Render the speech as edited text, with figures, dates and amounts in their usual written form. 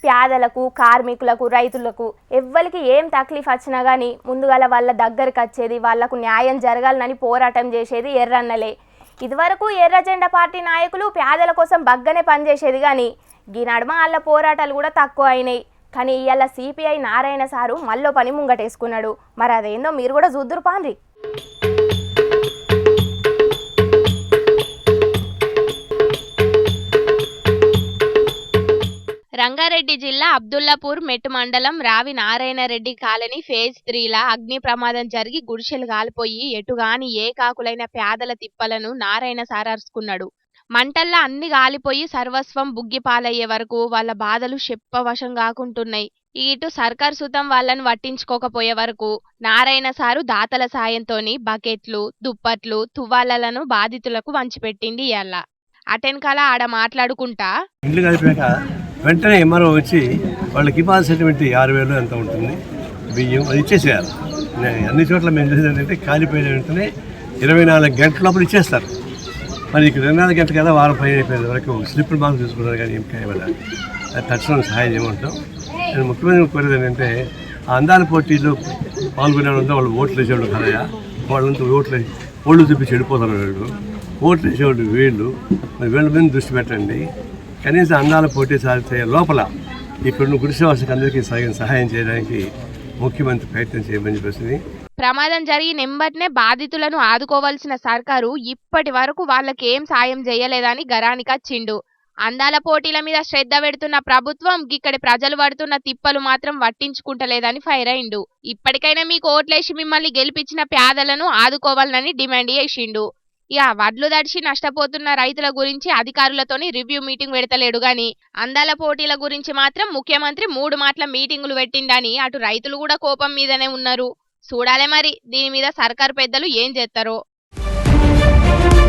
పేదలకు, కార్మికులకు, రైతులకు ఎవ్వరికి ఏం తక్లీఫ్ వచ్చినా కానీ ముందుగాల వాళ్ళ దగ్గరికి వచ్చేది, వాళ్లకు న్యాయం జరగాలని పోరాటం చేసేది ఎర్రన్నలే. ఇదివరకు ఎర్ర జెండా పార్టీ నాయకులు పేదల కోసం బగ్గనే పనిచేసేది కానీ ఈ నడుమ వాళ్ళ పోరాటాలు కూడా తక్కువ అయినాయి. కానీ ఇవాళ సిపిఐ నారాయణ సారు మళ్ళీ పని ముంగటేసుకున్నాడు. మరి అదేందో మీరు కూడా చూద్దురు పాండ్రి. రంగారెడ్డి జిల్లా అబ్దుల్లాపూర్ మెట్టు మండలం రావి నారాయణ రెడ్డి కాలనీ ఫేజ్ 3లా అగ్ని ప్రమాదం జరిగి గుడిసెలు కాలిపోయి ఎటుగాని ఏ కాకులైన పేదల తిప్పలను నారాయణ సారార్చుకున్నాడు. మంటల్లా అన్ని గాలిపోయి సర్వస్వం బుగ్గిపాలయ్యే వరకు వాళ్ళ బాధలు చెప్పవశం కాకుంటున్నాయి. ఇటు సర్కార్ సుతం వాళ్ళను పట్టించుకోకపోయే వరకు నారాయణ సారు దాతల సాయంతోని బకెట్లు, దుప్పట్లు, తువ్వాలలను బాధితులకు వంచిపెట్టింది. ఇయాల అటెన్కాల ఆడ మాట్లాడుకుంటా వెంటనే ఎంఆర్ఓ వచ్చి వాళ్ళకి ఇవ్వాల్సినటువంటి 6,000 ఎంత ఉంటుంది బియ్యం అది ఇచ్చేసేయాలి. అన్ని చోట్ల మేము చేసేది ఏంటంటే కాలిపోయిన వెంటనే 24 గంటల లోపల ఇచ్చేస్తారు. మరి ఇక్కడ 24 గంటలు కదా వారం పైన అయిపోయిన వరకు స్లిప్పులు మాకు చూసుకున్నారు కానీ ఏం కావాలి అది తక్షణం సహాయం చేయమంటాం. నేను ముఖ్యమైన కోరేది ఏంటంటే ఆ అందాల పోటీలో పాల్గొనే వాళ్ళు ఓట్లు వేసేవాళ్ళు కదయా, వాళ్ళంతా ఓళ్ళు చూపించి వెళ్ళిపోతున్నారు. ఓట్లు వేసేవాళ్ళు వీళ్ళు, మరి వీళ్ళ మీద దృష్టి పెట్టండి. కనీసం అందాల పోటీ సాధించే లోపల ఇక్కడున్న గుడిసెవాసులకు అందరికీ సహాయం చేయడానికి ముఖ్యమంత్రి ప్రయత్నం చేయమని చెప్పేసి. ప్రమాదం జరిగిన ఎంబటనే బాధితులను ఆదుకోవాల్సిన సర్కారు ఇప్పటి వరకు వాళ్ళకి ఏం సాయం చేయలేదని గరానికచ్చిండు. అందాల పోటీల మీద శ్రద్ధ పెడుతున్న ప్రభుత్వం ఇక్కడి ప్రజలు పడుతున్న తిప్పలు మాత్రం పట్టించుకుంటలేదని ఫైర్ అయిండు. ఇప్పటికైనా మీకు ఓట్లేసి మిమ్మల్ని గెలిపించిన పేదలను ఆదుకోవాలని డిమాండ్ చేసిండు. ఇక వడ్లు దడిచి నష్టపోతున్న రైతుల గురించి అధికారులతోని రివ్యూ మీటింగ్ పెడతలేడు గాని అందాల పోటీల గురించి మాత్రం ముఖ్యమంత్రి 3 మాటల మీటింగులు పెట్టిండని అటు రైతులు కూడా కోపం మీదనే ఉన్నారు. చూడాలే మరి దీని మీద సర్కారు పెద్దలు ఏం చేస్తారో.